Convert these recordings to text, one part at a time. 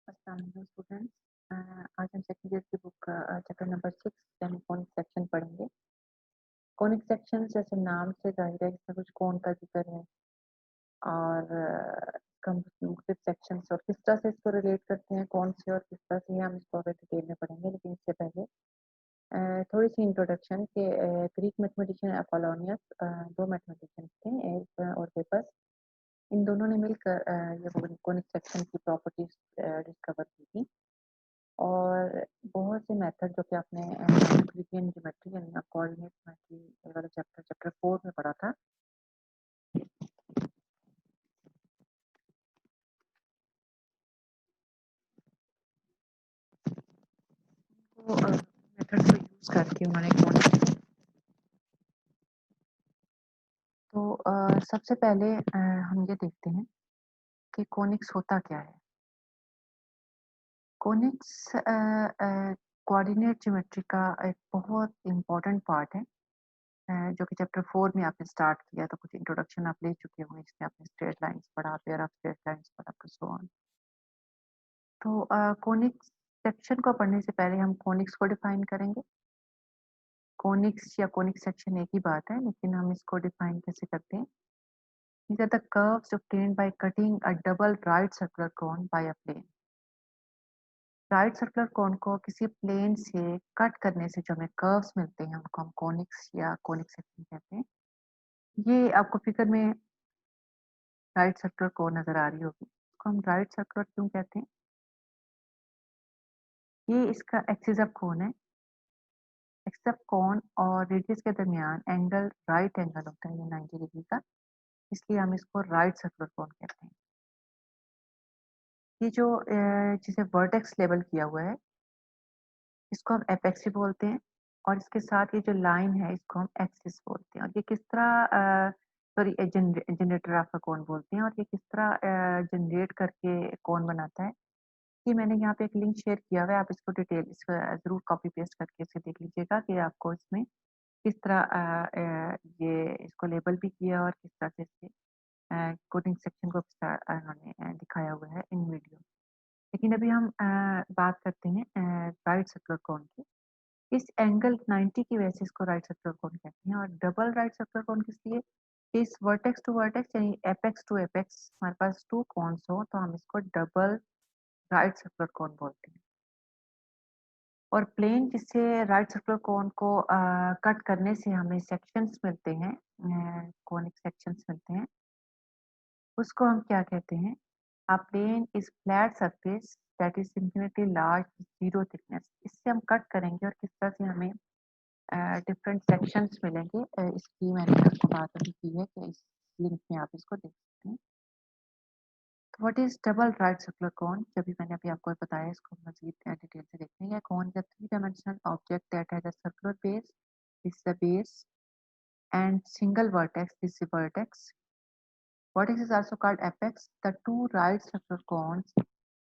अस्सलाम वालेकुम स्टूडेंट्स। आज हम सेकंड ईयर की बुक चैप्टर नंबर 6 यानी कॉनिक सेक्शन पढ़ेंगे। कॉनिक सेक्शन जैसे नाम से जाहिर है इसमें कुछ कोण का जिक्र है और मुख्तलिफ सेक्शंस और किस तरह से इसको रिलेट करते हैं कौन से और किस तरह से हम इसको और डिटेल में पढ़ेंगे। लेकिन इससे पहले थोड़ी सी इंट्रोडक्शन के ग्रीक मैथमेटिशियन अपोलोनियस दो मैथमेटिशियन थे एक और पेपर्स। इन दोनों ने मिलकर ये कॉनिक सेक्शन की प्रॉपर्टीज डिस्कवर की थी और बहुत से मेथड जो कि आपने यूक्लिडियन ज्योमेट्री यानी कोऑर्डिनेट ज्योमेट्री वाला चैप्टर चैप्टर 4 में पढ़ा था। तो मेथड को यूज करके उन्होंने कौन तो सबसे पहले हम ये देखते हैं कि कोनिक्स होता क्या है। कोनिक्स कोऑर्डिनेट ज्योमेट्री का एक बहुत इम्पोर्टेंट पार्ट है जो कि चैप्टर 4 में आपने स्टार्ट किया तो कुछ इंट्रोडक्शन आप ले चुके होंगे जिसमें आपने स्ट्रेट लाइंस पढ़ा पेयर ऑफ स्ट्रेट लाइंस पढ़ा तो सो ऑन। तो कोनिक्स सेक्शन को पढ़ने से पहले हम कोनिक्स को डिफाइन करेंगे। कोनिक्स या कोनिक सेक्शन एक ही बात है लेकिन हम इसको डिफाइन कैसे करते हैं। These are the curves obtained by cutting a double right circular cone by a plane. Right circular cone को किसी प्लेन से कट करने से जो हमें कर्व्स मिलते हैं उनको हम कोनिक्स या कोनिक सेक्शन कहते हैं। ये आपको फिगर में राइट सर्कुलर कोन नजर आ रही होगी। इसको हम राइट सर्कुलर क्यों कहते हैं? ये इसका एक्सिस ऑफ कोन है। एक्सिस ऑफ कोन और रेडियस के दरमियान एंगल राइट एंगल होता है ये 90 डिग्री का, इसलिए हम इसको राइट सर्कुलर कोन कहते हैं। ये जो जिसे वर्टेक्स लेबल किया हुआ है इसको हम एपेक्स भी बोलते हैं और इसके साथ ये जो लाइन है इसको हम एक्सिस बोलते हैं। और ये किस तरह सॉरी जनरेटर ऑफ अ कोन बोलते हैं और ये किस तरह जनरेट करके कोन बनाता है। ये मैंने यहाँ पे एक लिंक शेयर किया हुआ है, आप इसको डिटेल इसको ज़रूर कॉपी पेस्ट करके इसे देख लीजिएगा कि आपको इसमें किस तरह ये इसको लेबल भी किया और किस तरह से इसके कोडिंग सेक्शन को किस तरह उन्होंने दिखाया हुआ है इन वीडियो। लेकिन अभी हम बात करते हैं राइट सर्कुलर कोन की। इस एंगल 90 की वजह से इसको राइट सर्कुलर कोन कहते हैं। और डबल राइट सर्कुलर कोन किस लिए? इस वर्टेक्स टू वर्टेक्स यानी एपेक्स टू एपेक्स हमारे पास टू कोन्स हो तो हम इसको डबल राइट सर्कुलर कोन बोलते हैं। और प्लेन जिससे राइट सर्कुलर कोन को कट करने से हमें सेक्शंस मिलते हैं, कोनिक सेक्शंस मिलते हैं, उसको हम क्या कहते हैं? A plane is flat surface that is infinitely large with zero thickness। इससे हम कट करेंगे और किस तरह से हमें डिफरेंट सेक्शंस मिलेंगे, इसकी मैंने आपको बात अभी की है कि इस लिंक में आप इसको देख सकते हैं। तो what is double right circular cone? जब भी मैंने अभी आपको बताया इसको मजीद डिटेल से देखते हैं। Cone is a three dimensional object that has a circular base, this is the base, and single vertex, this is vertex. Vertex is also called apex. The two right circular cones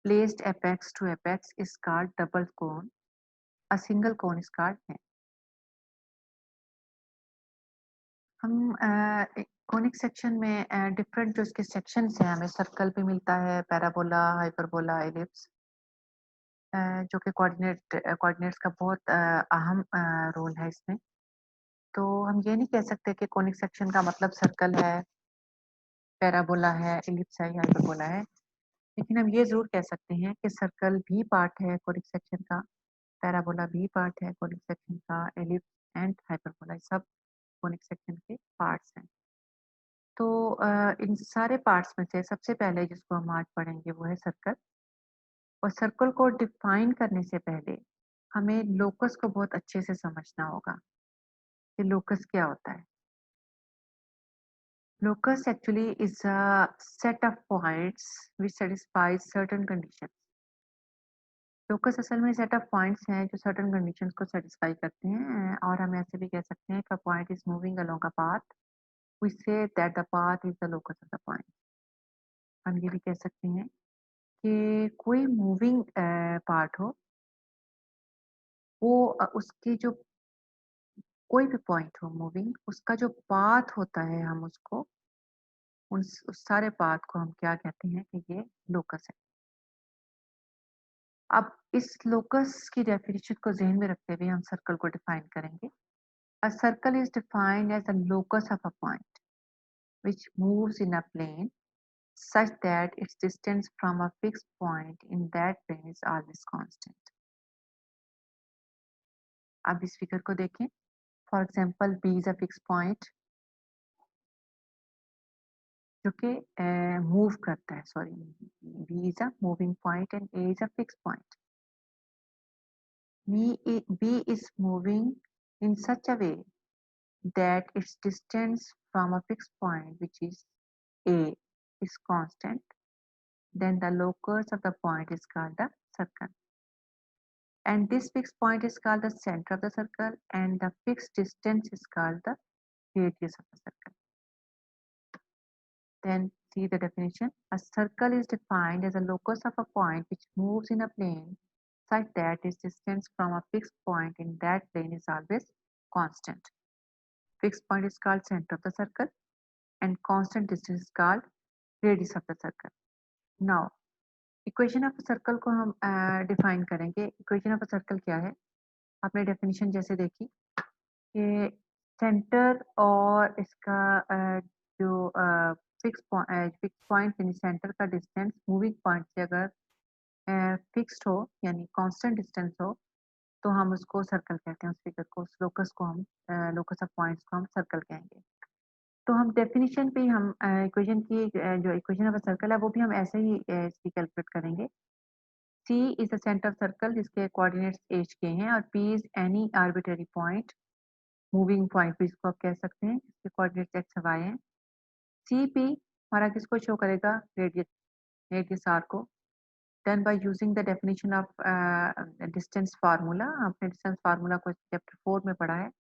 placed apex to apex is called double cone. A single cone is called neck. हम conic section में different जो इसके sections हैं हमें circle भी मिलता है, parabola, hyperbola, ellipse, जो कि कोऑर्डिनेट्स का बहुत अहम रोल है इसमें। तो हम ये नहीं कह सकते कि कोनिक सेक्शन का मतलब सर्कल है, पैराबोला है, एलिप्स है या हाइपरबोला है। लेकिन हम ये ज़रूर कह सकते हैं कि सर्कल भी पार्ट है कोनिक सेक्शन का, पैराबोला भी पार्ट है कोनिक सेक्शन का, एलिप्स एंड हाइपरबोला सब कोनिक सेक्शन के पार्ट्स हैं। तो इन सारे पार्ट्स में से सबसे पहले जिसको हम आज पढ़ेंगे वो है सर्कल। और सर्कल को डिफाइन करने से पहले हमें लोकस को बहुत अच्छे से समझना होगा कि लोकस क्या होता है। Locus actually is a set of points which satisfies certain conditions। Locus असल में सेट ऑफ पॉइंट्स हैं जो सर्टेन कंडीशंस को सेटिस्फाई करते हैं, और हम ऐसे भी कह सकते हैं कि point is moving along a path, we say that the path is the locus of the point. हम ये भी कह सकते हैं कि कोई मूविंग पार्ट हो वो उसकी जो कोई भी पॉइंट हो मूविंग, उसका जो पाथ होता है हम उसको उस सारे पाथ को हम क्या कहते हैं कि ये लोकस है। अब इस लोकस की डेफिनेशन को ज़हन में रखते हुए हम सर्कल को डिफाइन करेंगे। A circle is defined as the locus of a point which moves in a plane such that its distance from a fixed point in that plane is always constant. अब इस figure को देखें। For example B is a fix point जो कि move करता है, sorry, B is a moving point and A is a fix point. B is moving in such a way that its distance from a fixed point, which is A, is constant, then the locus of the point is called the circle. And this fixed point is called the center of the circle, and the fixed distance is called the radius of the circle. Then see the definition. A circle is defined as a locus of a point which moves in a plane such that its distance from a fixed point in that plane is always constant. Fixed point is called center of the circle and constant distance is called radius of the circle. Now, equation of a circle को हम define करेंगे। Equation of a circle क्या है? आपने definition जैसे देखी कि centre और इसका जो फिक्स पॉइंट यानी सेंटर का डिस्टेंस मूविंग पॉइंट से अगर फिक्स्ड हो यानी कांस्टेंट डिस्टेंस हो तो हम उसको सर्कल कहते हैं। उस फिगर को, उस लोकस को हम लोकस ऑफ पॉइंट्स को हम सर्कल कहेंगे। तो हम डेफिनेशन पे ही हम इक्वेशन की जो इक्वेशन ऑफ अ सर्कल है वो भी हम ऐसे ही इसकी कैलकुलेट करेंगे। C is the centre of circle जिसके कोऑर्डिनेट्स एच के हैं और P is any arbitrary point, moving point भी इसको आप कह सकते हैं, जिसके कोऑर्डिनेट्स एक्स वाई हैं। सी पी हमारा किसको शो करेगा? रेडियस, रेडियस आर को। Done by using the definition of distance formula. आपने डिस्टेंस फार्मूला को चैप्टर 4 में पढ़ा है।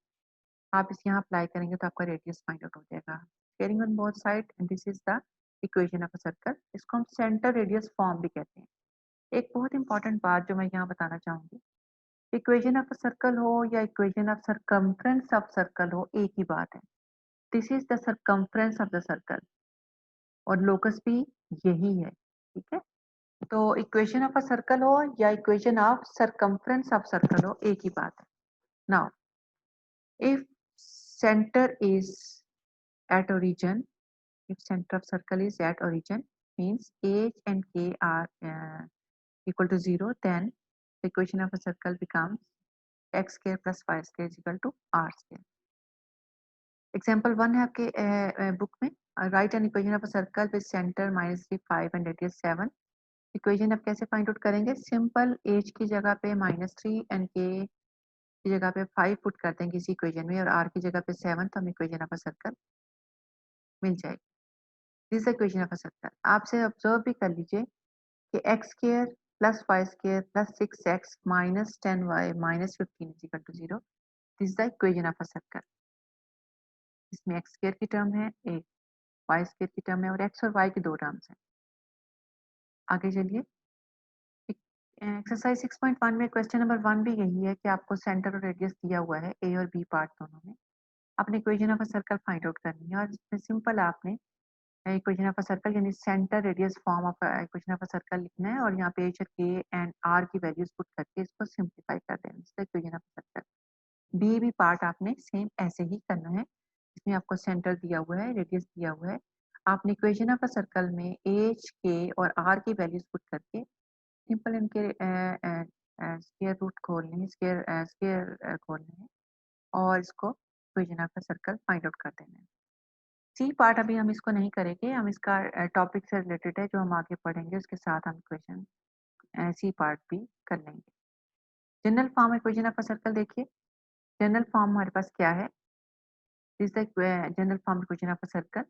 आप इस यहाँ अप्लाई करेंगे तो आपका रेडियस फाइंड आउट हो जाएगा। Squaring on both side and this is the equation of a circle. इसको हम सेंटर रेडियस फॉर्म भी कहते हैं। एक बहुत इंपॉर्टेंट बात जो मैं यहाँ बताना चाहूंगी, इक्वेशन ऑफ अ सर्कल हो या equation of circumference of circle हो, एक ही बात है। This is the circumference of the circle और लोकस भी यही है, ठीक है। तो इक्वेशन ऑफ अ सर्कल हो या equation of circumference of circle हो, एक ही बात है। Now if centre is at origin, if center of circle is at origin, means h and k are equal to 0, then the equation of a circle becomes x square plus y square is equal to r square. Example 1 है आपके book में। Right N equation of a circle with centre -3 5 and radius 7। Equation आप कैसे find out करेंगे? Simple h की जगह पे -3 and k की जगह पे 5 पुट कर देंगे इसी इक्वेशन में और r की जगह पे 7, तो हमें इक्वेशन ऑफ अ सर्कल मिल जाएगी। This equation of a circle. आपसे ऑब्जर्व भी कर लीजिए कि x square plus y square plus 6x minus 10y minus 15 is equal to 0। This is the equation of a circle. इसमें एक्स स्क्वायर की term है एक, वाई स्क्वायर की टर्म है और एक्स और वाई की दो टर्म्स हैं। आगे चलिए। एक्सरसाइज 6.1 में क्वेश्चन नंबर 1 भी यही है कि आपको सेंटर और रेडियस दिया हुआ है ए और बी पार्ट दोनों में। आपने equation of a circle find out करनी है और इसमें सिंपल आपने इक्वेशन ऑफ अ सर्कल यानी centre radius form of equation of a circle लिखना है और यहाँ पे एच और के एंड आर की वैल्यूज पुट करके इसको सिंप्लीफाई कर देना है equation of a circle. B भी पार्ट आपने सेम ऐसे ही करना है। इसमें आपको सेंटर दिया हुआ है, रेडियस दिया हुआ है। आपने इक्वेशन ऑफ अ सर्कल में एच के और आर की वैल्यूज पुट करके सिंपल इनके स्क्वायर रूट खोलने हैं, स्क्वायर खोलने हैं और इसको equation of a circle find out कर देना है। सी पार्ट अभी हम इसको नहीं करेंगे, हम इसका टॉपिक से रिलेटेड है जो हम आगे पढ़ेंगे, उसके साथ हम क्वेश्चन सी पार्ट भी कर लेंगे। General form equation of a circle देखिए। जनरल फॉर्म हमारे पास क्या है? This the general form equation of a circle.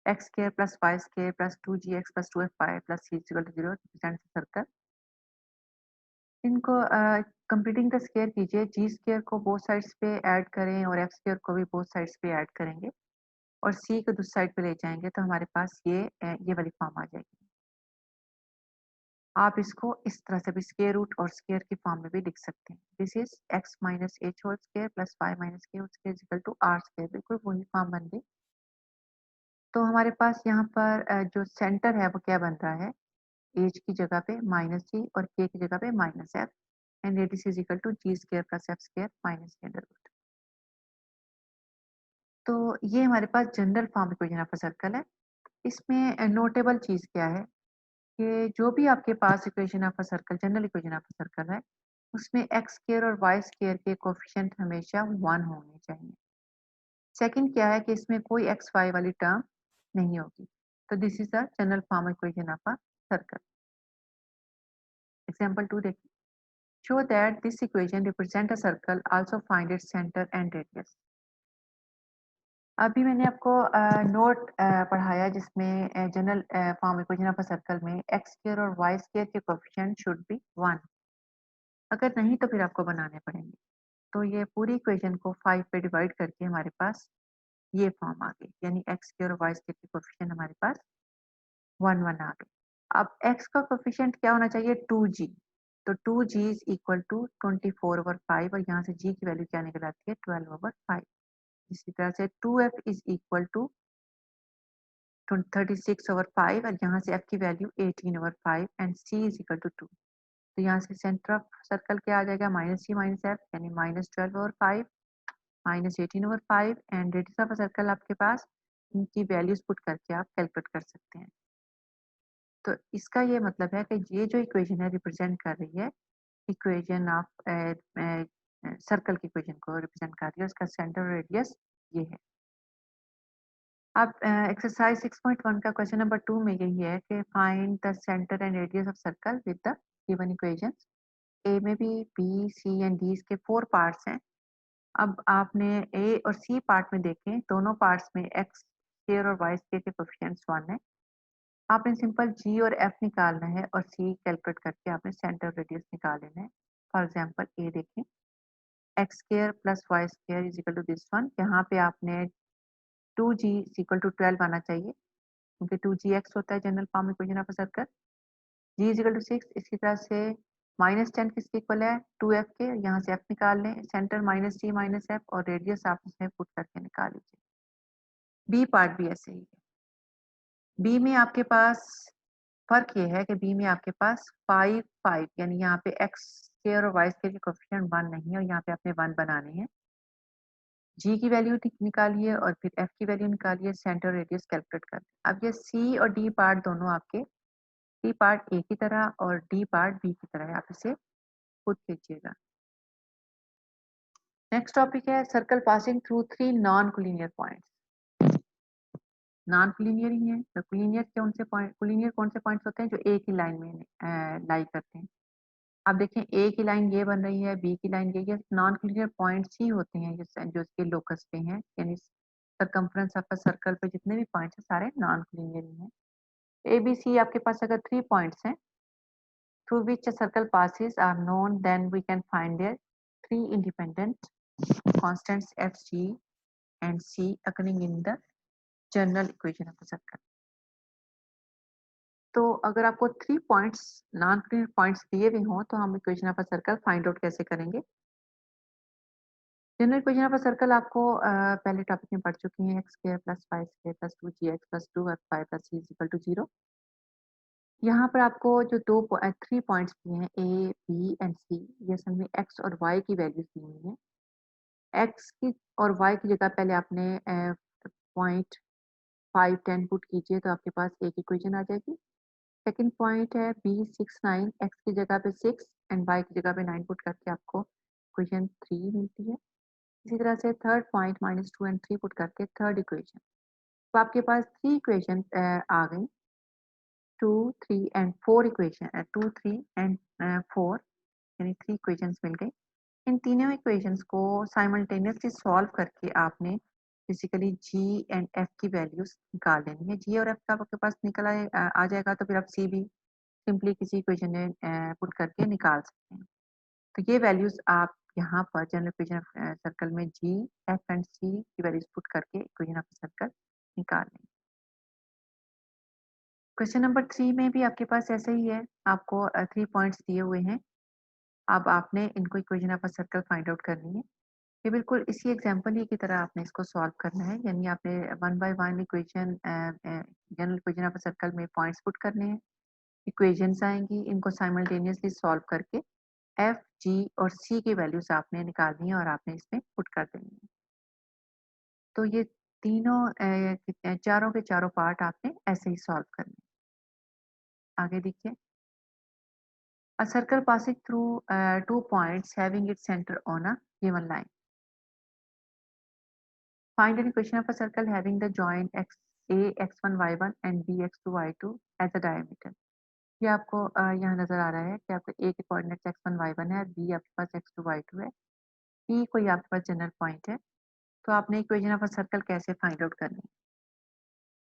X square plus y square plus 2gx plus 2fy plus c equal to 0 represents the circle. इनको completing the square कीजिए। G square को both sides पे add करें और F square को भी both sides पे add करेंगे और सी को दूसरी साइड पे ले जाएंगे तो हमारे पास ये वाली फॉर्म आ जाएगी। आप इसको इस तरह से भी स्क्वायर रूट और स्क्वायर की फॉर्म में भी लिख सकते हैं। This is X minus H whole square plus Y minus के whole square equal to are square, बिल्कुल वही फॉर्म बन गई। तो हमारे पास यहाँ पर जो सेंटर है वो क्या बन रहा है? एच की जगह पे -g और k की जगह पे -f and radius is equal to g square plus f square minus के अंडर रूट। तो ये हमारे पास general form equation of a circle है। इसमें नोटेबल चीज़ क्या है कि जो भी आपके पास equation of a circle general equation of a circle है, उसमें एक्स स्क्वायर और वाई स्क्वायर के कोएफिशिएंट हमेशा 1 होने चाहिए। सेकंड क्या है कि इसमें कोई एक्स वाई वाली टर्म नहीं होगी। तो this is the general form equation of a circle. Example 2 देखिए। Show that this equation represent a circle also find its centre and radius. अभी मैंने आपको नोट पढ़ाया जिसमें general form equation of a circle में एक्स स्क्वायर और y square के coefficient should be 1। अगर नहीं तो फिर आपको बनाने पड़ेंगे। तो ये पूरी इक्वेशन को 5 पे डिवाइड करके हमारे पास ये फॉर्म आ गई, यानी एक्स स्क्वायर और वाई स्क्वायर के कोएफिशिएंट हमारे पास 1 आ गए। अब एक्स का कोएफिशिएंट क्या होना चाहिए 2g। तो 2g इज इक्वल टू 24/5 और यहाँ से g की वैल्यू क्या निकल आती है 12/5। इसी तरह से 2f इज इक्वल टू 36/5 और यहाँ से f की value 18/5 and c is equal to 2। तो यहाँ से सेंटर ऑफ सर्कल क्या आ जाएगा -c -f यानी -12/5 -18/5 एंड रेडियस ऑफ सर्कल आपके पास इनकी वैल्यूज पुट करके आप कैलकुलेट कर सकते हैं। तो इसका ये मतलब है कि ये जो इक्वेशन है रिप्रेजेंट कर रही है इक्वेशन ऑफ सर्कल की इक्वेशन को रिप्रेजेंट कर रही है, उसका सेंटर रेडियस ये है। अब एक्सरसाइज 6.1 का क्वेश्चन नंबर 2 में यही है कि find the centre and radius of circle with the given equations. A में भी बी सी एंड डी इसके 4 पार्ट्स हैं। अब आपने ए और सी पार्ट में देखें, दोनों पार्ट्स में एक्स स्क्वायर और वाई स्क्वायर के कोएफिशिएंट्स 1 है। आपने सिंपल जी और एफ निकालना है और सी कैलकुलेट करके आपने सेंटर रेडियस निकाल लेना है। फॉर एग्जांपल ए देखें, x square plus y square is equal to this one. यहाँ पे आपने 2g इज इक्वल टू 12 आना चाहिए क्योंकि 2gx होता है general form equation of a circle. g is equal to 6। इसी तरह से -10 किसके इक्वल है 2f के, यहाँ से f निकाल लें, सेंटर -g -f और रेडियस आप इसमें पुट करके निकाल लीजिए। बी पार्ट भी ऐसे ही है। बी में आपके पास फर्क ये है कि बी में आपके पास 5 5 यानी यहाँ पे एक्स स्क्वायर और वाई स्क्वायर के कोएफिशिएंट 1 नहीं है और यहाँ पे आपने 1 बनाने हैं। जी की वैल्यू निकालिए और फिर एफ की वैल्यू निकालिए, सेंटर रेडियस कैलकुलेट कर। अब ये सी और डी पार्ट दोनों आपके, सी पार्ट ए की तरह और डी पार्ट बी की तरह है, आप इसे खुद कीजिएगा। नेक्स्ट टॉपिक है circle passing through 3 non collinear points. Non collinear ही है तो कोलिनियर कौन से पॉइंट्स होते हैं जो एक ही लाइन में लाई करते हैं। आप देखें ए की लाइन ये बन रही है, बी की लाइन ये नॉन कोलिनियर पॉइंट्स ही होते हैं जो इसके लोकस पे हैं, यानी सरकमफ्रेंस ऑफ अ सर्कल पे जितने भी पॉइंट्स हैं सारे नॉन कोलिनियर ही हैं। ए बी सी आपके पास अगर 3 पॉइंट्स हैं through which a circle passes are known, then we can find their 3 independent constants f, g and c occurring in the general equation of the circle. तो अगर आपको 3 points non collinear points दिए हुए हों तो हम equation of a circle find out कैसे करेंगे। General equation of a circle आपको पहले टॉपिक में पढ़ चुकी हैं, x square plus y square plus 2gx plus 2fy plus c is equal to 0। यहाँ पर आपको जो 3 पॉइंट्स दिए हैं ए बी एंड सी, ये असल में एक्स और वाई की वैल्यूज दी हुई हैं। एक्स की और वाई की जगह पहले आपने पॉइंट 5 10 पुट कीजिए तो आपके पास एक इक्वेशन आ जाएगी। सेकंड पॉइंट है बी 6 9, एक्स की जगह पे 6 एंड वाई की जगह पे 9 पुट करके आपको इक्वेशन 3 मिलती है। इसी तरह से थर्ड पॉइंट -2 एंड 3 पुट करके थर्ड इक्वेशन। तो आपके पास 3 इक्वेशन आ गई, 2 3 एंड 4 इक्वेशन 2 3 एंड 4 यानी 3 इक्वेशंस मिल गई। इन तीनों इक्वेशंस को साइमल्टेनियसली सॉल्व करके आपने बेसिकली जी एंड एफ की वैल्यूज निकाल लेनी है। जी और एफ का आपके पास आ जाएगा तो फिर आप सी भी सिंपली किसी इक्वेशन में पुट करके निकाल सकते हैं। तो ये वैल्यूज आप यहाँ पर जनरल इक्वेशन सर्कल में जी एफ एंड सी की वैल्यूज पुट करके इक्वेशन ऑफ सर्कल निकाल लें। क्वेश्चन नंबर 3 में भी आपके पास ऐसा ही है, आपको 3 पॉइंट्स दिए हुए हैं। अब आपने इनको equation of a circle find out करनी है। ये बिल्कुल इसी एग्जांपल ही की तरह आपने इसको सॉल्व करना है, यानी आपने 1 by 1 equation general equation of a circle में पॉइंट्स पुट करने हैं इक्वेशंस आएंगी, इनको साइमल्टेनियसली सॉल्व करके एफ, जी और सी की वैल्यूज आपने निकालनी है और आपने इसमें पुट कर देनी है। तो ये तीनों चारों के चारों पार्ट आपने ऐसे ही सॉल्व करने हैं। आगे देखिए, a circle passing through two points having its center on a given line. Find an equation of a circle having the joint x a x1 y1 and b x2 y2 as a diameter. ये आपको यहाँ नजर आ रहा है कि आपको a के coordinates x1 y1 है, b आपके पास x2 y2 है, p कोई आपके पास जनरल पॉइंट है। तो आपने इक्वेशन ऑफ अ सर्कल कैसे फाइंड आउट करनी है?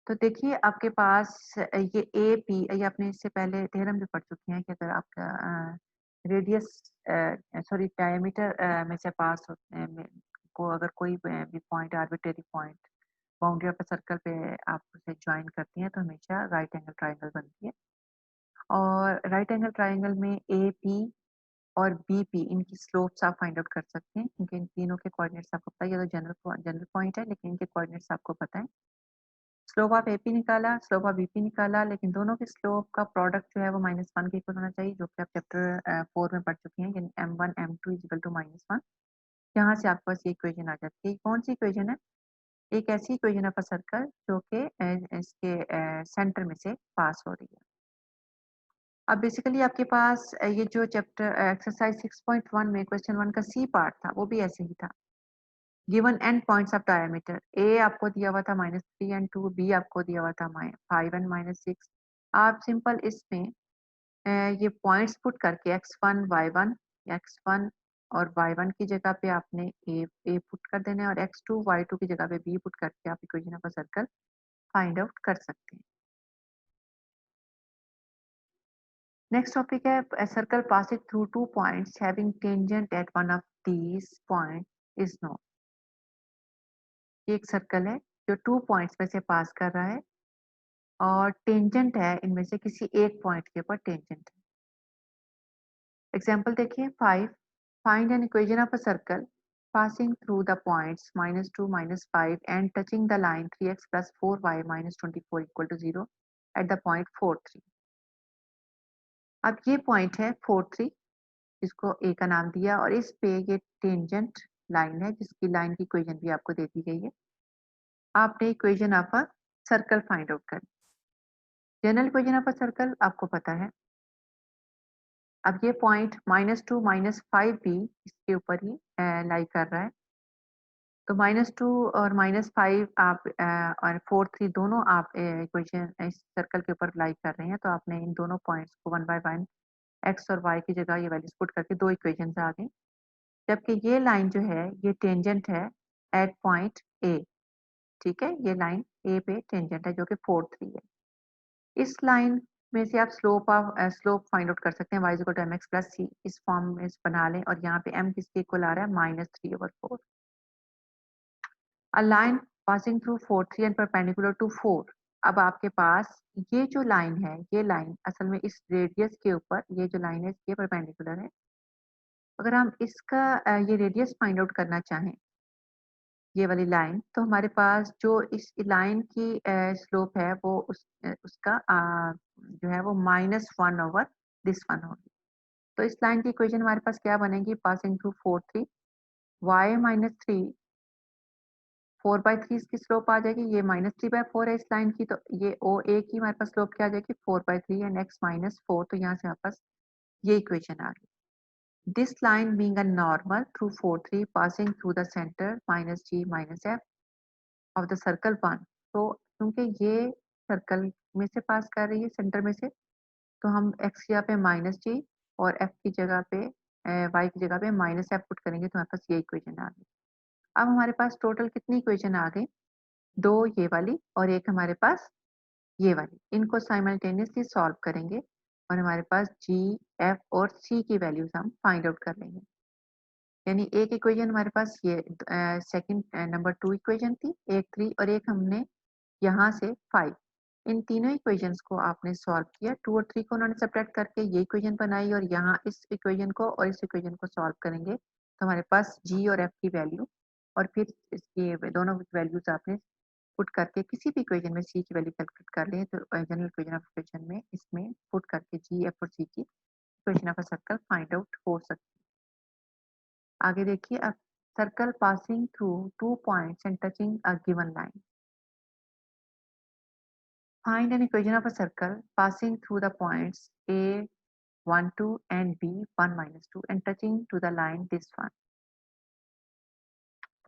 तो देखिए आपके पास ये ए पी, ये आपने इससे पहले थ्योरम भी पढ़ चुके हैं कि अगर आपका रेडियस सॉरी डायमीटर में से पास होते हैं को अगर कोई भी point arbitrary point boundary of circle पे आप उसे ज्वाइन करती हैं तो हमेशा राइट एंगल ट्राइंगल बनती है। और राइट एंगल ट्राइंगल में ए पी और बी पी इनकी स्लोप्स आप फाइंड आउट कर सकते हैं, क्योंकि इन तीनों के कोऑर्डिनेट्स आपको पता है। ये तो जनरल पॉइंट है, लेकिन इनके कोऑर्डिनेट्स आपको पता है। स्लोप ऑफ एपी निकाला, स्लोप ऑफ बीपी निकाला, लेकिन दोनों के स्लोप का प्रोडक्ट जो है वो -1 के इक्वल होना चाहिए, जो कि आप चैप्टर 4 में पढ़ चुके हैं, यानी m1 m2 इक्वल टू -1। यहाँ से आपके पास ये इक्वेशन आ जाती है। कौन सी इक्वेशन है? एक ऐसी इक्वेशन ऑफ अ सर्कल जो कि इसके सेंटर में से पास हो रही है। अब बेसिकली आपके पास ये जो चैप्टर एक्सरसाइज 6.1 में क्वेश्चन 1 का सी पार्ट था, वो भी ऐसे ही था। Given and points of diameter, a आपको दिया हुआ था -3 एंड 2, बी आपको दिया हुआ था 5 एंड -6। आप सिंपल इसमें ये पॉइंट्स पुट करके x1 y1, x1 और y1 की जगह पे आपने ए पुट कर देना है और x2 y2 की जगह पे बी पुट करके आप equation of a circle find out कर सकते हैं। नेक्स्ट टॉपिक है circle passing through two points having tangent at one of these point is known. ये एक सर्कल है जो 2 पॉइंट्स में से पास कर रहा है और टेंजेंट है इनमें से किसी एक पॉइंट के ऊपर टेंजेंट है। एग्जांपल देखिए 5, find an equation of a circle passing through the points -2, -5 and touching the line 3x plus 4y minus 24 equal to 0 at the point 4, 3। अब ये पॉइंट है 4, 3, इसको ए का नाम दिया और इस पे ये टेंजेंट लाइन है जिसकी लाइन की इक्वेशन भी आपको दे दी गई है। आपने equation of a circle find out करनी। General equation of a circle आपको पता है। अब ये पॉइंट -2 -5 भी इसके ऊपर ही लाई कर रहा है। तो -2 और -5 आप और 4, 3 दोनों आप इक्वेशन इस सर्कल के ऊपर लाई कर रहे हैं, तो आपने इन दोनों पॉइंट्स को 1 बाय 1 एक्स और वाई की जगह ये वैल्यूज पुट करके दो इक्वेशंस आ गई। जबकि ये लाइन जो है ये टेंजेंट है एट पॉइंट ए। ठीक है, ये लाइन ए पे टेंजेंट है जो कि 4, 3 है। इस लाइन में से आप स्लोप फाइंड आउट कर सकते हैं y equal to m x plus c. इस फॉर्म में बना लें और यहाँ पे m किसके इक्वल आ रहा है -3/4। A line passing through 4, 3 and perpendicular to 4। अब आपके पास ये जो लाइन है, ये लाइन असल में इस रेडियस के ऊपर, ये जो लाइन है इसके परपेंडिकुलर है। अगर हम इसका ये रेडियस फाइंड आउट करना चाहें, ये वाली लाइन, तो हमारे पास जो इस लाइन की स्लोप है वो उसका जो है वो -1/, दिस वन होगी। तो इस लाइन की इक्वेशन हमारे पास क्या बनेगी? पासिंग थ्रू 4, 3 y -3 4/3 इसकी स्लोप आ जाएगी। ये -3/4 है इस लाइन की, तो ये ओ ए की हमारे पास स्लोप क्या आ जाएगी? 4/3 एंड x -4। तो यहाँ से हमारे पास ये इक्वेशन आ गई। This line being a normal through 4, 3 passing through the center -g -f of the circle 1। तो क्योंकि ये सर्कल में से पास कर रही है सेंटर में से, तो हम x की जगह पे -g और f की जगह पे y की जगह पे -f पुट करेंगे तो हमारे पास ये इक्वेशन आ गई। अब हमारे पास टोटल कितनी इक्वेशन आ गई? 2 ये वाली और एक हमारे पास ये वाली। इनको साइमल्टेनियसली सॉल्व करेंगे और हमारे पास g, f और c की वैल्यूज हम फाइंड आउट कर लेंगे। यानी एक इक्वेशन हमारे पास ये सेकंड नंबर 2 इक्वेशन थी, एक 3 और एक हमने यहाँ से 5। इन तीनों इक्वेशंस को आपने सॉल्व किया। 2 और 3 को उन्होंने सब्ट्रैक्ट करके ये इक्वेशन बनाई और यहाँ इस इक्वेशन को और इस इक्वेशन को सॉल्व करेंगे तो हमारे पास जी और एफ की वैल्यू और फिर इसकी दोनों वैल्यूज आपने पुट करके किसी भी इक्वेशन में सी की वैल्यू कैलकुलेट कर लें तो जनरल इक्वेशन ऑफ इक्वेशन में इसमें पुट करके जी एफ और सी की equation of a circle find out हो सकती है। आगे देखिए, अब circle passing through 2 points and touching a given line. Find an equation of a circle passing through the points a 1 2 and b 1 minus 2 and touching to the line this one।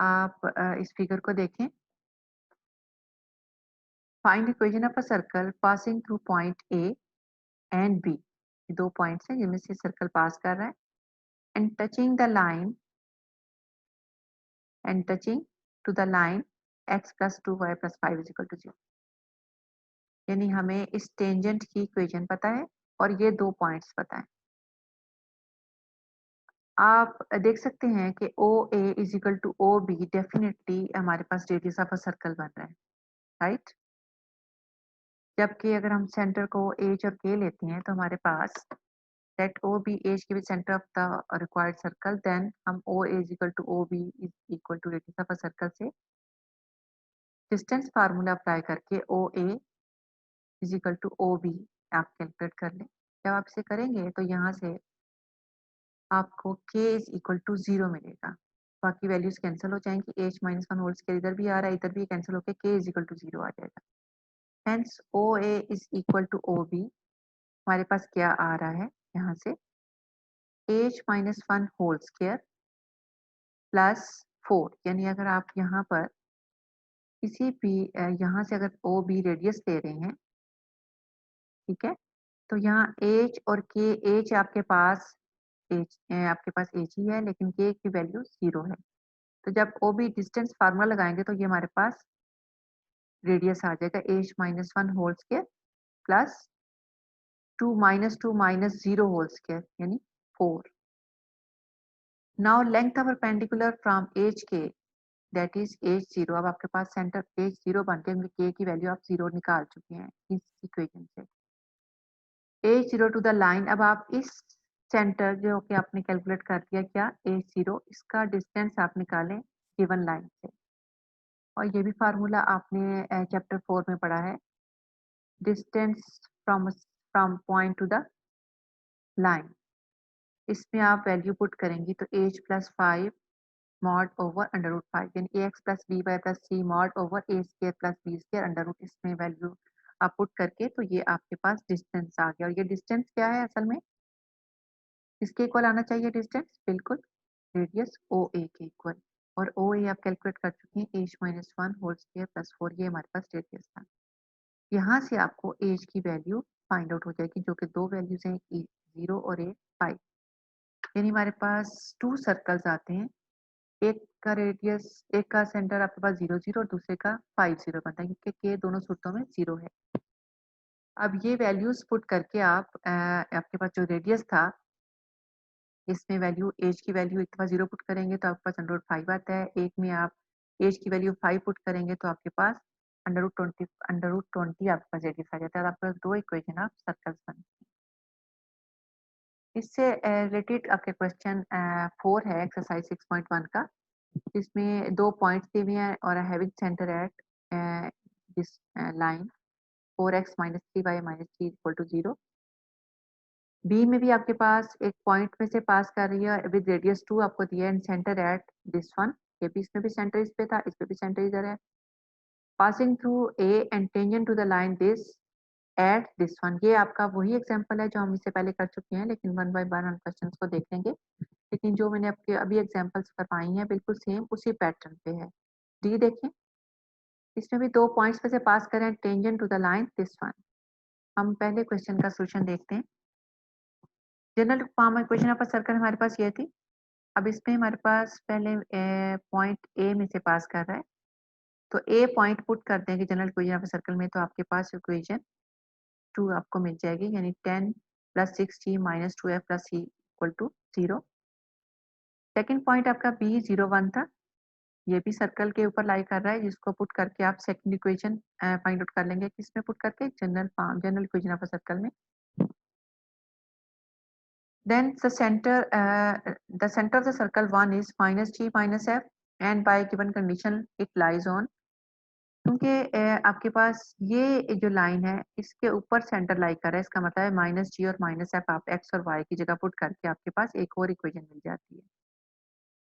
आप इस figure को देखें। Find equation of a circle passing through point a and b। ये दो points हैं जिनमें से circle पास कर रहा है and touching the line and touching to the line x plus 2y plus 5 is equal to 0। यानी हमें इस टेंजेंट की इक्वेशन पता है और ये दो पॉइंट्स पता है। आप देख सकते हैं कि O A is equal to O B, definitely हमारे पास रेडियस ऑफ अ सर्कल बन रहा है, राइट। जबकि अगर हम सेंटर को एच और के लेते हैं तो हमारे पास let O be h k भी centre of the required circle, then हम O A is equal to O B is equal to radius of a circle से डिस्टेंस फार्मूला अप्लाई करके O A is equal to O B आप calculate कर लें। जब आप इसे करेंगे तो यहाँ से आपको k इज इक्वल टू 0 मिलेगा। बाकी वैल्यूज कैंसिल हो जाएंगी, h minus one whole square इधर भी आ रहा है, इधर भी कैंसिल होकर k इज इक्वल टू 0 आ जाएगा। Hence O A is equal to O B हमारे पास क्या आ रहा है यहाँ से h minus one whole square plus 4। यानी अगर आप यहाँ पर किसी भी यहाँ से अगर ओ बी रेडियस ले रहे हैं, ठीक है, तो यहाँ h और k, h आपके पास h ही है लेकिन k की वैल्यू 0 है। तो जब ओ बी डिस्टेंस फार्मूला लगाएंगे तो ये हमारे पास रेडियस आ जाएगा h minus one whole square plus 2 minus 0 whole square यानी 4। Now length of perpendicular from h k that is h 0। अब आपके पास सेंटर एच 0 बन के के की वैल्यू आप 0 निकाल चुके हैं इस इक्वेशन से। एच 0 टू द लाइन, अब आप इस सेंटर जो कि आपने कैलकुलेट कर दिया क्या एच 0, इसका डिस्टेंस आप निकालें गिवन लाइन से। और ये भी फार्मूला आपने चैप्टर 4 में पढ़ा है, distance from point to the line. इसमें आप वैल्यू पुट करेंगी तो h plus 5 mod over under root 5 यानी ax plus b y plus c mod over a square plus b square under root, इसमें वैल्यू आप पुट करके तो ये आपके पास डिस्टेंस आ गया। और ये डिस्टेंस क्या है असल में, किसके इक्वल आना चाहिए डिस्टेंस, बिल्कुल रेडियस ओ ए के इक्वल। और ओ ए आप कैलकुलेट कर चुके हैं h minus one whole square plus 4, ये हमारे पास रेडियस था। यहाँ से आपको एज की वैल्यू फाइंड आउट हो जाएगी जो कि दो वैल्यूज हैं, ए 0 और ए 5। यानी हमारे पास टू सर्कल्स आते हैं, एक का रेडियस, एक का सेंटर आपके पास 0 0 और दूसरे का 5 0 बनता है क्योंकि के दोनों सूत्रों में 0 है। अब ये वैल्यूज पुट करके आप आपके पास जो रेडियस था इसमें वैल्यू एज की वैल्यू एक बार 0 पुट करेंगे तो आपके पास अंडर रूट 5 आता है, एक में आप एज की वैल्यू 5 पुट करेंगे तो आपके पास अंडर रूट 20 आपके पास रेडियस आ जाता है और आपके पास दो इक्वेशन ऑफ सर्कल्स बनते हैं। इससे रिलेटेड आपके क्वेश्चन 4 है एक्सरसाइज 6.1 का, इसमें दो पॉइंट्स दिए हुए हैं और having centre at this line 4x minus 3y minus 3 equal to 0। B में भी आपके पास एक पॉइंट में से पास कर रही है विद रेडियस 2 आपको दिया and centre at this one, ये भी इसमें भी सेंटर इस पे था, इस पे भी सेंटर इधर है। Passing through A and tangent to the line this at this one, ये आपका वही एग्जांपल है जो हम इससे पहले कर चुके हैं लेकिन वन बाय वन हम क्वेश्चंस को देख लेंगे। लेकिन जो मैंने आपके अभी एग्जांपल्स करवाई हैं बिल्कुल सेम उसी पैटर्न पे है। डी देखें, इसमें भी दो पॉइंट्स में से पास करें tangent to the line this one. हम पहले क्वेश्चन का सोल्यूशन देखते हैं। General form equation of a circle हमारे पास ये थी। अब इसमें हमारे पास पहले पॉइंट ए में से पास कर रहा है तो ए पॉइंट पुट कर देंगे general equation of a circle में तो आपके पास इक्वेशन 2 आपको मिल जाएगी यानी 10 plus 6t minus 2f plus c equal to 0। Second point आपका बी 0 1 था, ये भी सर्कल के ऊपर लाई कर रहा है जिसको पुट करके आप सेकंड इक्वेशन फाइंड आउट कर लेंगे, किसमें पुट करके general equation of a circle में। then the center of the circle 1 is minus g minus f and by given condition it lies on क्योंकि आपके पास ये जो लाइन है इसके ऊपर सेंटर लाई कर रहा है, इसका मतलब है माइनस जी और माइनस एफ आप एक्स और वाई की जगह पुट करके आपके पास एक और इक्वेशन मिल जाती है।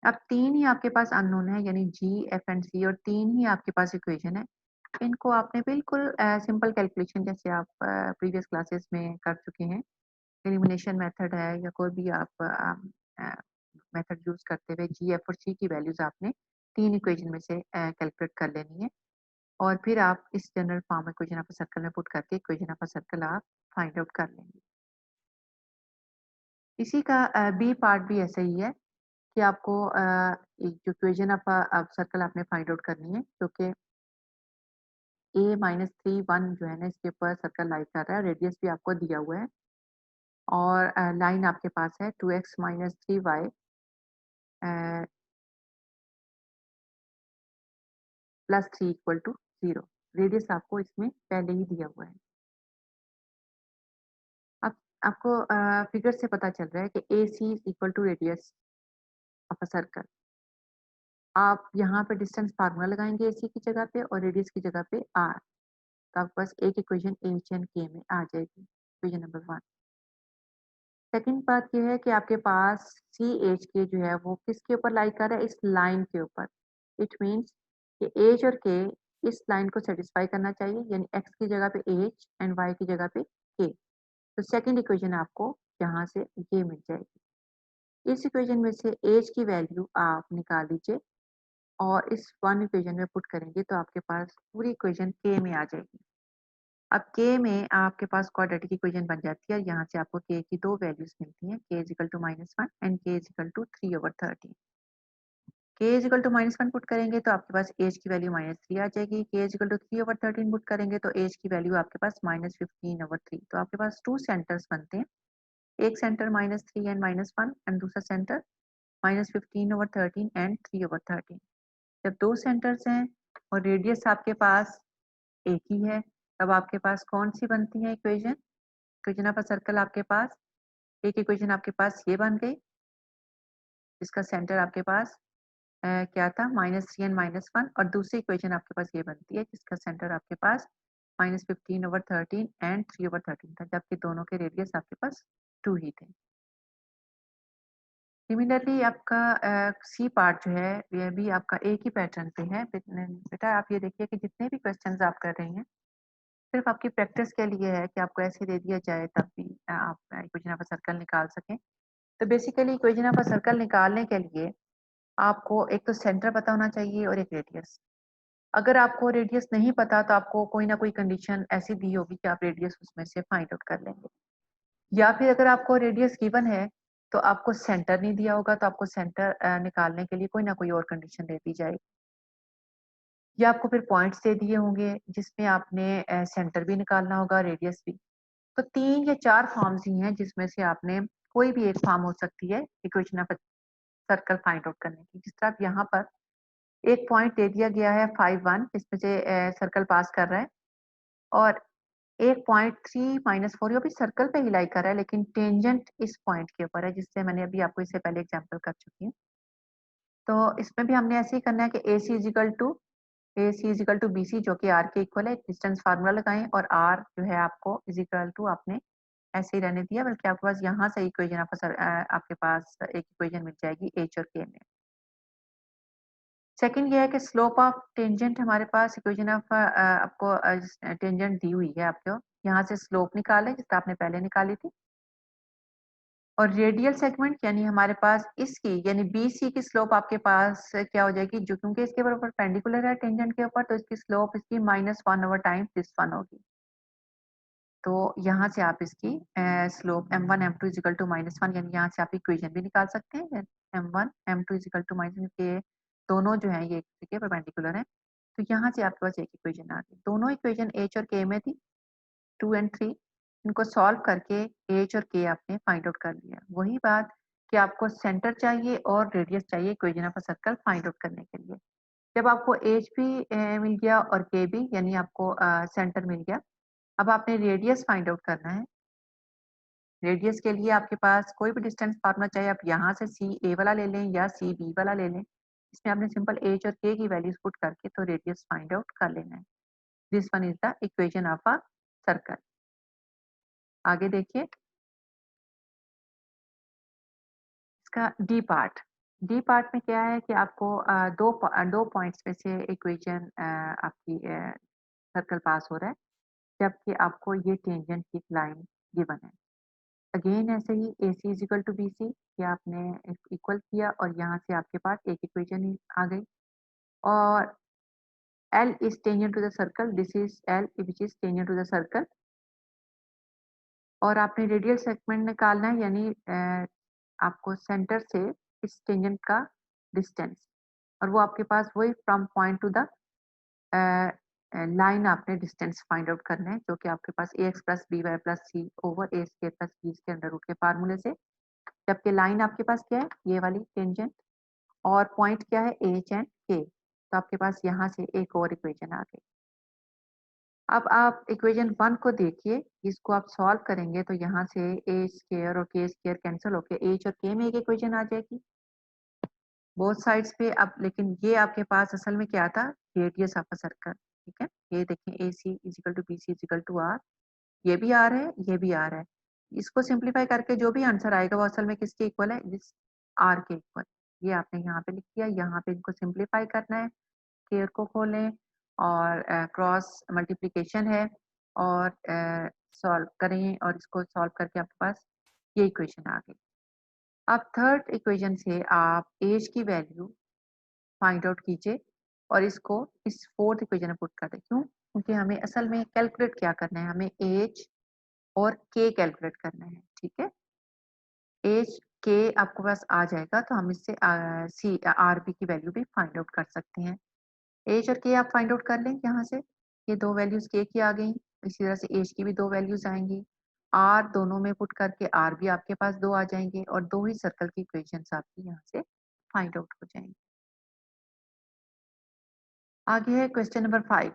अब 3 ही आपके पास अननोन है, यानी जी, एफ एंड सी, और 3 ही आपके पास इक्वेशन है। इनको आपने बिल्कुल सिंपल कैलकुलेशन जैसे आप प्रीवियस क्लासेस में कर चुके हैं, एलिमिनेशन मेथड है या कोई भी आप मेथड यूज़ करते हुए जी, एफ और सी की वैल्यूज़ आपने 3 इक्वेशन में से कैलकुलेट कर लेनी है। और फिर आप इस general form equation of a circle में पुट करके इक्वेशन ऑफ अ सर्कल आप फाइंड आउट कर लेंगे। इसी का बी पार्ट भी ऐसा ही है कि आपको एक जो इक्वेशन ऑफ सर्कल आपने फाइंड आउट करनी है, क्योंकि ए माइनस थ्री वन जो है ना इसके ऊपर सर्कल लाई कर रहा है, रेडियस भी आपको दिया हुआ है और लाइन आपके पास है two x minus three y plus three equal to zero. Radius आपको इसमें पहले ही दिया हुआ है। अब आपको फिगर से पता चल रहा है कि A C is equal to radius of a circle. आप यहाँ पे डिस्टेंस फार्मूला लगाएंगे एसी की जगह पे और रेडियस की जगह पे आर, तो आपके पास एक इक्वेशन एच एंड के में आ जाएगी, इक्वेशन नंबर वन। सेकंड बात ये है कि आपके पास सी एच के जो है वो किसके ऊपर लाई कर रहा है, इस लाइन के ऊपर। इट मीन्स कि एच और के इस लाइन को सेटिस्फाई करना चाहिए, यानी एक्स की जगह पे एच एंड वाई की जगह पे के। तो सेकंड इक्वेशन आपको यहाँ से ये मिल जाएगी। इस इक्वेशन में से एच की वैल्यू आप निकाल लीजिए और इस वन इक्वेशन में पुट करेंगे तो आपके पास पूरी इक्वेशन के में आ जाएगी। अब के में आपके पास क्वाड्रेटिक इक्वेशन बन जाती है, यहाँ से आपको के की दो वैल्यूज मिलती हैं, k is equal to minus one and k is equal to three over thirteen. K is equal to minus one put करेंगे तो आपके पास एज की वैल्यू माइनस थ्री आ जाएगी। K is equal to three over thirteen put करेंगे तो h की वैल्यू आपके पास माइनस फिफ्टीन ओवर थ्री। तो आपके पास टू सेंटर्स बनते हैं, एक centre minus three and minus one and दूसरा centre minus fifteen over thirteen and three over thirteen. जब दो सेंटर्स हैं और रेडियस आपके पास एक ही है, तब आपके पास कौन सी बनती है equation, equation of a circle आपके पास एक इक्वेशन आपके पास ये बन गई, जिसका सेंटर आपके पास क्या था minus three and minus one, और दूसरी इक्वेशन आपके पास ये बनती है जिसका सेंटर आपके पास minus fifteen over thirteen and three over thirteen था, जबकि दोनों के रेडियस आपके पास टू ही थे। सिमिलरली आपका सी पार्ट जो है यह भी आपका एक ही पैटर्न पे है। बेटा आप ये देखिए कि जितने भी क्वेश्चंस आप कर रहे हैं सिर्फ आपकी प्रैक्टिस के लिए है कि आपको ऐसे दे दिया जाए तब भी आप इक्वेशन ऑफ अ सर्कल निकाल सकें। तो basically equation of a circle निकालने के लिए आपको एक तो सेंटर पता होना चाहिए और एक रेडियस। अगर आपको रेडियस नहीं पता तो आपको कोई ना कोई कंडीशन ऐसी दी होगी कि आप रेडियस उसमें से फाइंड आउट कर लेंगे, या फिर अगर आपको रेडियस गिवन है तो आपको सेंटर नहीं दिया होगा तो आपको सेंटर निकालने के लिए कोई ना कोई और कंडीशन दे दी जाएगी, या आपको फिर पॉइंट्स दे दिए होंगे जिसमें आपने सेंटर भी निकालना होगा रेडियस भी। तो तीन या चार फॉर्म्स ही हैं जिसमें से आपने कोई भी एक फॉर्म हो सकती है equation of circle find out करने की। जिस तरह आप यहाँ पर एक पॉइंट दे दिया गया है 5 1 इसमें से सर्कल पास कर रहा है, और एक पॉइंट 3 माइनस 4 ये भी सर्कल पे ही लाई कर रहा है लेकिन टेंजेंट इस पॉइंट के ऊपर है, जिससे मैंने अभी आपको इससे पहले एग्जांपल कर चुकी हूँ। तो इसमें भी हमने ऐसे ही करना है कि A C is equal to B सी जो कि आर के इक्वल है, एक डिस्टेंस फार्मूला लगाएं और आर जो है आपको इजिकल टू आपने ऐसे ही रहने दिया, बल्कि आपके पास यहाँ से इक्वेशन आपके पास एक इक्वेशन मिल जाएगी एच और के में। सेकंड ये है कि स्लोप ऑफ टेंजेंट हमारे पास इक्वेशन ऑफ आपको टेंजेंट दी हुई है आपको, यहाँ से स्लोप निकालें जिससे आपने पहले निकाली थी, और रेडियल सेगमेंट यानी हमारे पास इसकी यानी बी सी की स्लोप आपके पास क्या हो जाएगी, जो क्योंकि इसके ऊपर परपेंडिकुलर है टेंजेंट के ऊपर तो इसकी स्लोप इसकी minus one over time this one होगी। तो यहाँ से आप इसकी slope m one m two is equal to minus one, यानी यहाँ से आप इक्वेशन भी निकाल सकते हैं m one m two is equal to minus k, दोनों जो है ये एक दूसरे के परपेंडिकुलर है। तो यहाँ से आपके पास एक इक्वेशन आ गई, दोनों इक्वेशन एच और के में थी, टू एंड थ्री। इनको सॉल्व करके एच और के आपने फाइंड आउट कर लिया। वही बात कि आपको सेंटर चाहिए और रेडियस चाहिए equation of a circle find out करने के लिए। जब आपको एच भी मिल गया और के भी, यानी आपको सेंटर मिल गया, अब आपने रेडियस फाइंड आउट करना है। रेडियस के लिए आपके पास कोई भी डिस्टेंस फार्मूला, चाहे आप यहाँ से सी ए वाला ले लें या सी बी वाला ले लें, इसमें आपने सिंपल एच और के की वैल्यूज पुट करके तो रेडियस फाइंड आउट कर लेना है। This one is the equation of a circle. आगे देखिए इसका डी पार्ट। डी पार्ट में क्या है कि आपको दो पॉइंट्स में से इक्वेशन आपकी सर्कल पास हो रहा है, जबकि आपको ये टेंजेंट की लाइन गिवन है। अगेन ऐसे ही A C is equal to B C, ये आपने इक्वल किया और यहाँ से आपके पास एक इक्वेशन ही आ गई। और L is tangent to the circle, this is L which is tangent to the circle। और आपने रेडियल सेगमेंट निकालना है, यानी आपको सेंटर से इस टेंजेंट का डिस्टेंस, और वो आपके पास वही from point to the line आपने डिस्टेंस फाइंड आउट करना है, जो कि आपके पास a x plus b y plus c over a square plus b square under root के फार्मूले से। जबकि लाइन आपके पास क्या है, ये वाली टेंजेंट, और पॉइंट क्या है एच एंड के, तो आपके पास यहाँ से एक और इक्वेशन आ गई। अब आप इक्वेशन 1 को देखिए, इसको आप सॉल्व करेंगे तो यहाँ से ए स्क्वायर और के स्क्वायर कैंसिल होकर एच और के में एक इक्वेशन आ जाएगी बोथ साइड्स पे। अब लेकिन ये आपके पास असल में क्या था, रेडियस ऑफ अ सर्कल। ठीक है, ये देखिए A C is equal to B C is equal to r, ये भी आर है, ये भी आर है। इसको सिंप्लीफाई करके जो भी आंसर आएगा वो असल में किसके इक्वल है, इस आर के इक्वल। ये आपने यहाँ पे लिख दिया, यहाँ पे इनको सिंप्लीफाई करना है, स्क्वायर को खोलें और क्रॉस मल्टीप्लिकेशन है और सॉल्व करें, और इसको सॉल्व करके आपके पास ये इक्वेशन आ गई। अब थर्ड इक्वेशन से आप एज की वैल्यू फाइंड आउट कीजिए और इसको इस फोर्थ इक्वेशन में पुट कर दें। क्यों? क्योंकि हमें असल में कैलकुलेट क्या करना है, हमें एज और के कैलकुलेट करना है। ठीक है, एज के आपके पास आ जाएगा तो हम इससे सी आर बी की वैल्यू भी फाइंड आउट कर सकते हैं। एज और के आप फाइंड आउट कर लें यहाँ से, ये दो वैल्यूज के की आ गई, इसी तरह से एज की भी दो वैल्यूज आएंगी। आर दोनों में पुट करके आर भी आपके पास दो आ जाएंगे और दो ही सर्कल की इक्वेशंस आपकी यहाँ से फाइंड आउट हो जाएंगी। आगे है क्वेश्चन नंबर 5।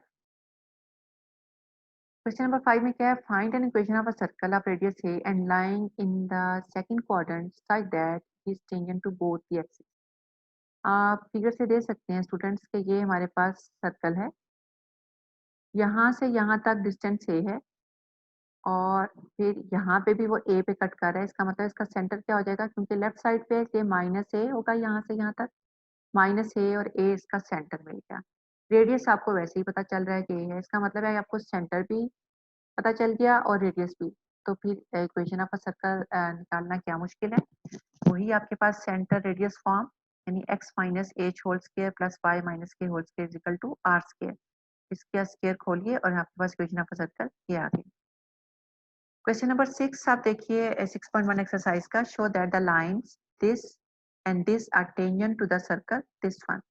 क्वेश्चन नंबर 5 में क्या है, find an equation of a circle of radius a and lying in the second quadrant such that is tangent to both the axis. आप फिगर से दे सकते हैं स्टूडेंट्स के, ये हमारे पास सर्कल है, यहाँ से यहाँ तक डिस्टेंस ए है और फिर यहाँ पे भी वो ए पे कट कर रहा है। इसका मतलब इसका सेंटर क्या हो जाएगा, क्योंकि लेफ्ट साइड पे ये माइनस ए होगा, यहाँ से यहाँ तक माइनस ए और ए इसका सेंटर मिल गया। रेडियस आपको वैसे ही पता चल रहा है कि ए है, इसका मतलब है आपको सेंटर भी पता चल गया और रेडियस भी। तो फिर इक्वेशन ऑफ अ सर्कल निकालना क्या मुश्किल है, वही आपके पास सेंटर रेडियस फॉर्म, यानी x minus H whole square plus Y minus के whole square equal to are square. इसका स्क्वायर खोलिए और आपके पास इक्वेशन ऑफ अ सर्कल ये आ गई। क्वेश्चन नंबर 6 आप देखिए 6.1 एक्सरसाइज का, show that the lines this and this are tangent to the circle this one.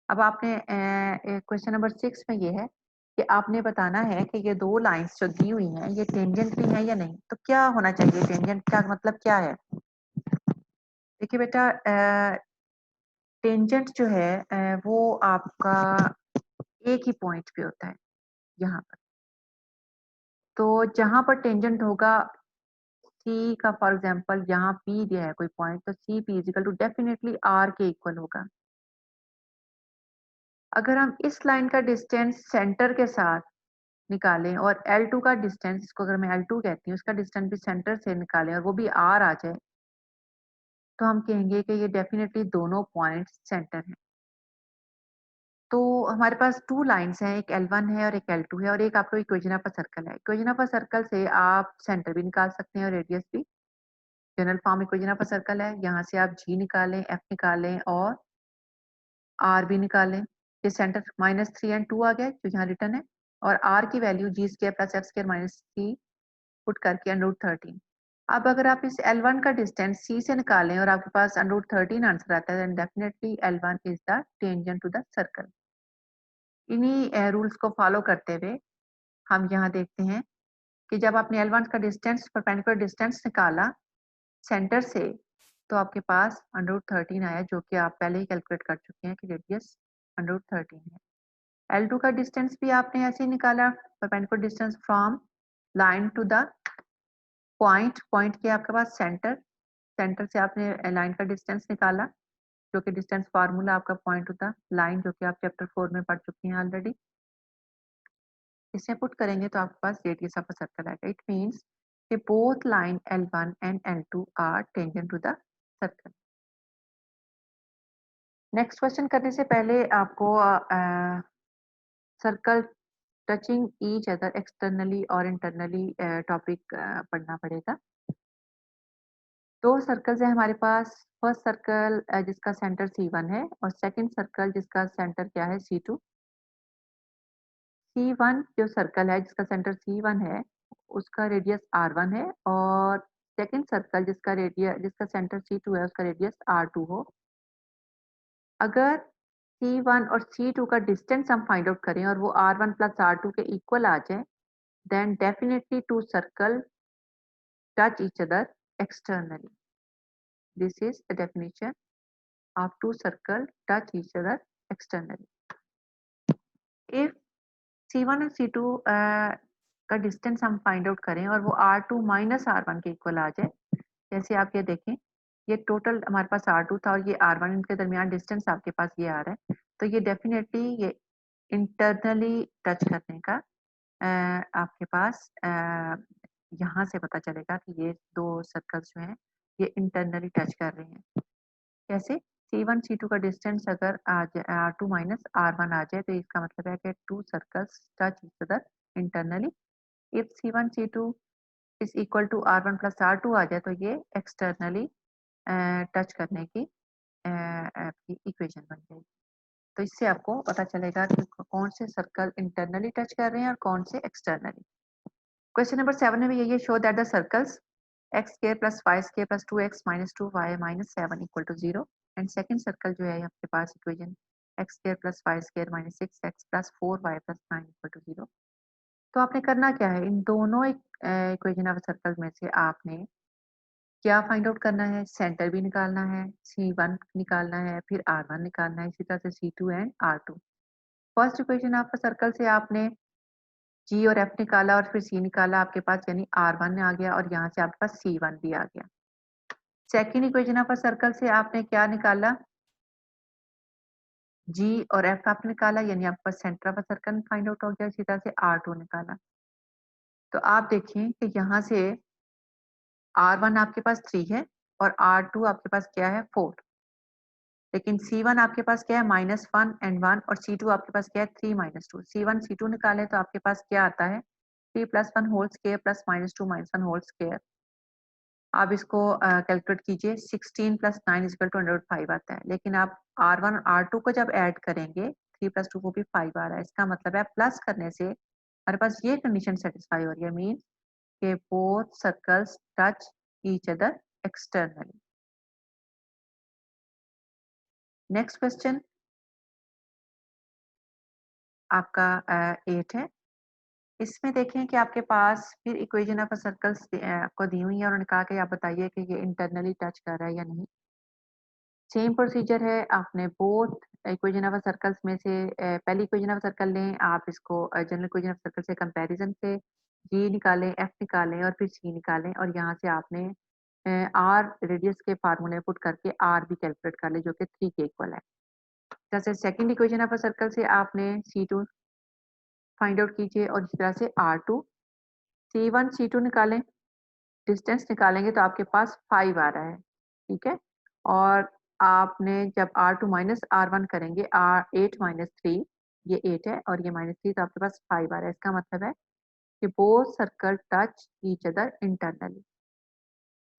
अब आपने क्वेश्चन नंबर 6 में ये है कि आपने बताना है कि ये दो लाइंस जो दी हुई हैं ये टेंजेंट भी हैं या नहीं। तो क्या होना चाहिए, टेंजेंट का मतलब क्या है। देखिए बेटा, टेंजेंट जो है वो आपका एक ही पॉइंट पे होता है यहाँ पर। तो जहां पर टेंजेंट होगा सी का, फॉर एग्जांपल यहाँ पी दिया है कोई पॉइंट, तो C P is equal to definitely r के इक्वल होगा। अगर हम इस लाइन का डिस्टेंस सेंटर के साथ निकालें और L2 का डिस्टेंस, इसको अगर मैं L2 कहती हूँ, उसका डिस्टेंस भी सेंटर से निकालें और वो भी R आ जाए, तो हम कहेंगे कि ये डेफिनेटली दोनों पॉइंट सेंटर हैं। तो हमारे पास टू लाइंस हैं, एक L1 है और एक L2 है, और एक आपको इक्वेशन ऑफ अ सर्कल है। इक्वेशन ऑफ अ सर्कल से आप सेंटर भी निकाल सकते हैं और रेडियस भी। General form equation of a circle है, यहाँ से आप G निकालें, F निकालें और R भी निकालें। ये सेंटर -3 एंड 2 आ गया जो यहाँ रिटर्न है, और R की value G square plus F square minus 3 put करके √13। अब अगर आप इस L1 का डिस्टेंस C से निकालें और आपके पास √13 आंसर आता है, then definitely L1 is the tangent to the circle. इन्हीं रूल्स को फॉलो करते हुए हम यहाँ देखते हैं कि जब आपने L1 का डिस्टेंस, परपेंडिकुलर डिस्टेंस निकाला सेंटर से, तो आपके पास √13 आया, जो कि आप पहले ही कैलकुलेट कर चुके हैं कि रेडियस √13 है। L2 का डिस्टेंस भी आपने ऐसे ही निकाला, perpendicular distance from line to the point, point के आपके पास सेंटर, सेंटर से आपने लाइन का डिस्टेंस निकाला जो कि डिस्टेंस फार्मूला आपका पॉइंट होता लाइन, जो कि आप चैप्टर 4 में पढ़ चुके हैं ऑलरेडी। इसे पुट करेंगे तो आपके पास रेडियस ऑफ अ सर्कल आएगा। इट मींस कि both line L1 and L2 are tangent to the circle. Next question करने से पहले आपको circle touching each other externally और इंटरनली टॉपिक पढ़ना पड़ेगा। दो सर्कल्स है हमारे पास। फर्स्ट सर्कल जिसका सेंटर C1 है और सेकंड सर्कल जिसका सेंटर क्या है C2। C1 जो सर्कल है जिसका सेंटर C1 है उसका रेडियस R1 है और सेकंड सर्कल जिसका सेंटर C2 है उसका रेडियस R2 हो। अगर C1 और C2 का डिस्टेंस हम फाइंड आउट करें और वो R1 प्लस R2 के इक्वल आ जाए, then definitely two circle touch each other externally. This is the definition of two circle touch each other externally. If C1 और C2 का डिस्टेंस हम फाइंड आउट करें और वो R2 माइनस R1 के equal आ जाए, जैसे आप ये देखें, ये टोटल हमारे पास R2 था और ये R1, इनके दरमियान डिस्टेंस आपके पास ये आ रहा है, तो ये डेफिनेटली ये इंटरनली टच करने का आपके पास यहाँ से पता चलेगा कि ये दो सर्कल्स जो हैं ये इंटरनली टच कर रहे हैं। कैसे? C1 C2 का डिस्टेंस अगर R2 माइनस R1 आ जाए तो इसका मतलब है कि two circles touch each other internally. If C1 C2 is equal to R1 plus R2 आ जाए तो ये एक्सटर्नली टच करने की आपकी इक्वेशन बन जाएगी। तो इससे आपको पता चलेगा कि कौन से सर्कल इंटरनली टच कर रहे हैं और कौन से एक्सटर्नली। क्वेश्चन नंबर 7 में भी यही है, show that the circles x square plus y square plus 2x minus 2y minus 7 equal to 0। And second circle जो है आपके पास equation x square plus y square minus 6x plus 4y plus 9 equal to 0। तो आपने करना क्या है, इन दोनों इक्वेशन ऑफ सर्कल में से आपने क्या फाइंड आउट करना है, सेंटर भी निकालना है, C1 निकालना है, फिर R1 निकालना है, इसी तरह से C2 and R2। First equation of circle से आपने G और F निकाला और फिर C निकाला, आपके पास यानी R1 आ गया और यहाँ से आपके पास C1 भी आ गया। सेकेंड इक्वेशन ऑफ सर्कल से आपने क्या निकाला, G और F आपने निकाला, यानी आपके पास centre of circle find out हो गया। इसी तरह से R2 निकाला। तो आप देखें कि यहाँ से R1 आपके पास 3 है और R2 आपके पास क्या है 4, लेकिन C1 आपके पास क्या है -1 एंड 1 और C2 आपके पास क्या है 3 -2। C1 C2 निकाले तो आपके पास क्या आता है 3 + 1 whole square plus -2 -1 whole square. आप इसको कैलकुलेट कीजिए, 16 + 9 = 105 आता है। लेकिन आप R1 और R2 को जब ऐड करेंगे 3 + 2 वो भी 5 आ रहा है। इसका मतलब है प्लस करने से हमारे पास ये कंडीशन सेटिस्फाई हो रही है, मीन्स के both circles touch each other externally. Next question आपका 8 है। इसमें देखें कि आपके पास फिर इक्वेशन ऑफ सर्कल्स आपको दी हुई है और उन्होंने कहा कि आप बताइए कि ये इंटरनली टच कर रहा है या नहीं। सेम प्रोसीजर है, आपने बोथ इक्वेशन ऑफ सर्कल्स में से पहली इक्वेशन ऑफ सर्कल लें, आप इसको जनरल इक्वेशन ऑफ सर्कल से कंपैरिजन से जी निकालें, एफ निकालें और फिर सी निकालें और यहाँ से आपने आर रेडियस के फार्मूले पुट करके आर भी कैलकुलेट कर ले जो कि 3 के इक्वल है। जैसे सेकंड इक्वेशन ऑफ सर्कल से आपने C2 फाइंड आउट कीजिए और इस तरह से R2, C1 C2 निकालें, डिस्टेंस निकालेंगे तो आपके पास 5 आ रहा है, ठीक है। और आपने जब R2 माइनस R1 करेंगे, 8 माइनस 3 ये 8 है और ये -3 तो आपके पास 5 आ रहा है। इसका मतलब है कि both circle touch each other internally.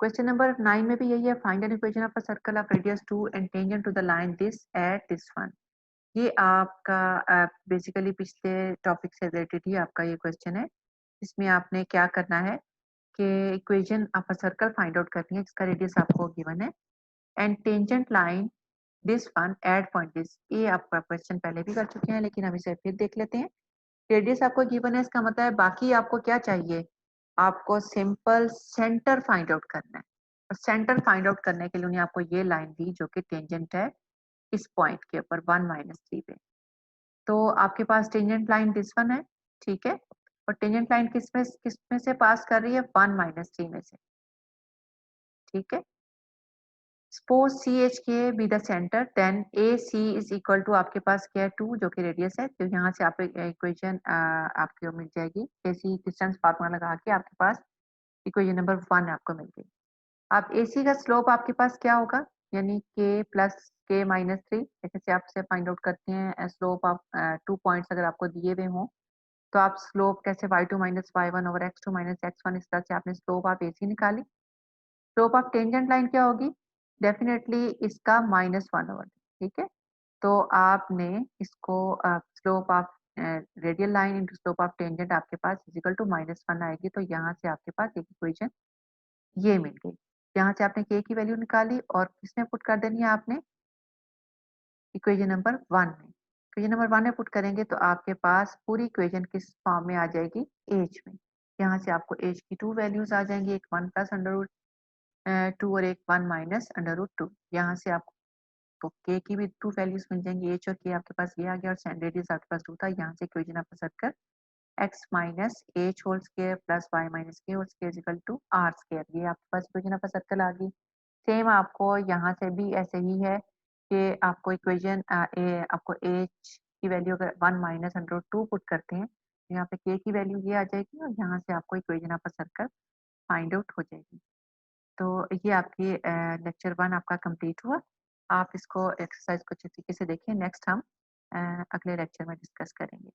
Question number 9 में भी यही है, find an equation of a circle of radius 2 and tangent to the line this at this one. ये आपका बेसिकली पिछले टॉपिक से रिलेटेड ही आपका ये क्वेश्चन है। इसमें आपने क्या करना है कि equation of a circle find out करनी है जिसका रेडियस आपको गिवन है and tangent line this one at point this. ये आपका क्वेश्चन पहले भी कर चुके हैं लेकिन हम इसे फिर देख लेते हैं। रेडियस आपको गिवन है, इसका मतलब है बाकी आपको क्या चाहिए, आपको सिंपल सेंटर फाइंड आउट करना है और सेंटर फाइंड आउट करने के लिए उन्हें आपको ये लाइन दी जो कि टेंजेंट है इस पॉइंट के ऊपर 1 - 3 पे। तो आपके पास टेंजेंट लाइन दिस वन है, ठीक है। और टेंजेंट लाइन किस में से पास कर रही है 1 - 3 में से, ठीक है। Suppose C H K be the centre then A C is equal to आपके पास क्या है 2 जो कि रेडियस है, तो यहाँ से आप इक्वेशन आपको मिल जाएगी। ए सी डिस्टेंस फार्मूला लगा के आपके पास इक्वेशन नंबर 1 आपको मिल गई। अब ए सी का स्लोप आपके पास क्या होगा, यानी के प्लस के माइनस 3 जैसे आपसे फाइंड आउट करते हैं स्लोप ऑफ 2 पॉइंट्स अगर आपको दिए हुए हों, तो आप स्लोप कैसे y2 minus y1 over x2 minus x1 इस तरह से आपने स्लोप ऑफ ए सी निकाली। स्लोप ऑफ टेंजेंट लाइन क्या होगी? डेफिनेटली इसका -1 ओवर, ठीक है? तो आपने इसको slope of radial line into slope of tangent आपके पास इज इक्वल टू -1 आएगी, तो यहाँ से आपके पास एक इक्वेशन ये मिल गई। यहाँ से आपने k की वैल्यू निकाली और किसमें पुट कर देनी है आपने? इक्वेशन नंबर 1 में। इक्वेशन नंबर 1 में पुट करेंगे तो आपके पास पूरी इक्वेशन किस फॉर्म में आ जाएगी? एज में। यहाँ से आपको एज की 2 वैल्यूज़ आ जाएँगी, एक 1 प्लस अंडर रूट 2 और एक 1 माइनस अंडर रूट 2। यहाँ से आपको k की भी 2 वैल्यूज़ मिल जाएँगी, एच और k आपके पास ये आ गया और सेंड रेडियस आपके पास 2 था। यहाँ से इक्वेशन आप सर्च कर x minus h whole square plus y minus k whole square is equal to r square, ये आपके पास इक्वेशन आपका सर्कल आ गई। सेम आपको यहाँ से भी ऐसे ही है कि आपको इक्वेशन आपको h की वैल्यू अगर 1 माइनस अंडर रूट 2 पुट करते हैं, तो यहाँ पे k की वैल्यू ये आ जाएगी और यहाँ से आपको इक्वेशन आपका सर्कल फाइंड आउट हो जाएगी। तो ये आपकी लेक्चर 1 आपका कंप्लीट हुआ। आप इसको एक्सरसाइज को अच्छे तरीके से देखिए। नेक्स्ट हम अगले लेक्चर में डिस्कस करेंगे।